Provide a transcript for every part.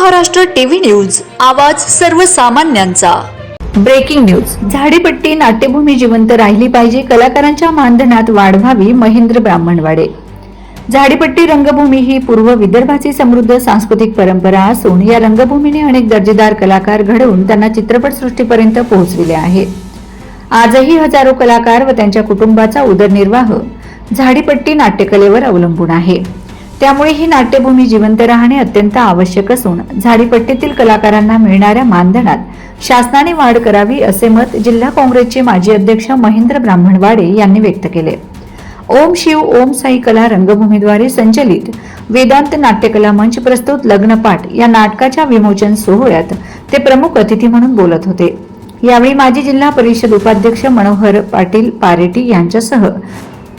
Maharashtra TV news, आवाज सर्वसामान्यांचा। Breaking news. Zadipatti नाट्यभूमी जिवंत राहिली पाहिजे, कलाकारांच्या मानधनात वाढ व्हावी, महेंद्र ब्राह्मणवाडे। झाडीपट्टी रंगभूमी ही पूर्व विदर्भाची समृद्ध सांस्कृतिक परंपरा असून या रंगभूमीने अनेक दर्जेदार कलाकार घडवून त्यांना चित्रपटसृष्टीपर्यंत पोहोचविले आहे। आजही हजारो कलाकार व त्यांच्या कुटुंबाचा उदरनिर्वाह झाडीपट्टी नाट्यकलेवर अवलंबून आहे। त्यामुळे ही नाट्यभूमी जिवंत राहणे अत्यंत आवश्यक असून झाडीपट्टीतील कलाकारांना मिळणाऱ्या मानधनात शासनाने वाढ करावी असे मत जिल्हा काँग्रेसचे माजी अध्यक्ष महेंद्र ब्राह्मणवाडे यांनी व्यक्त केले। ओम शिव ओम साई कला रंगभूमीद्वारे संचलित वेदांत नाट्यकला मंच प्रस्तुत लग्नपाठ या नाटकाच्या विमोचन सोहळ्यात ते प्रमुख अतिथी म्हणून बोलत होते। यावेळी माजी जिल्हा परिषद उपाध्यक्ष मनोहर पाटील पारेटी यांच्यासह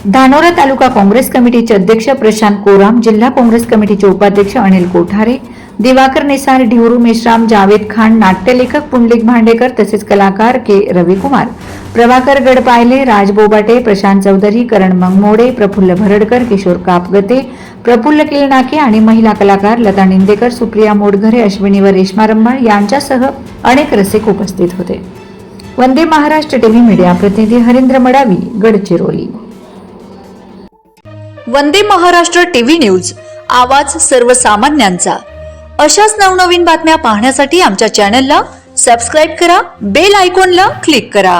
धानोरा तालुका काँग्रेस कमिटीचे अध्यक्ष प्रशांत कोराम, जिल्हा काँग्रेस कमिटीचे उपाध्यक्ष अनिल कोठारे, दिवाकर नेसार, ढिवरू मेश्राम, जावेद खान, नाट्यलेखक पुंडलिक भांडेकर तसेच कलाकार के रविकुमार, प्रभाकर गडपायले, राज बोबाटे, प्रशांत चौधरी, करण मंगमोडे, प्रफुल्ल भरडकर, किशोर कापगते, प्रफुल्ल किलनाके आणि महिला कलाकार लता निंदेकर, सुप्रिया मोडघरे, अश्विनी व रेश्मा रंभाळ यांच्यासह अनेक रसिक उपस्थित होते। वंदे महाराष्ट्र टीव्ही मीडिया प्रतिनिधी हरिंद्र मडावी, गडचिरोली। वंदे महाराष्ट्र टीव्ही न्यूज, आवाज सर्वसामान्यांचा। अशाच नवनवीन बातम्या पाहण्यासाठी आमच्या चॅनलला सबस्क्राइब करा, बेल आयकॉनला क्लिक करा।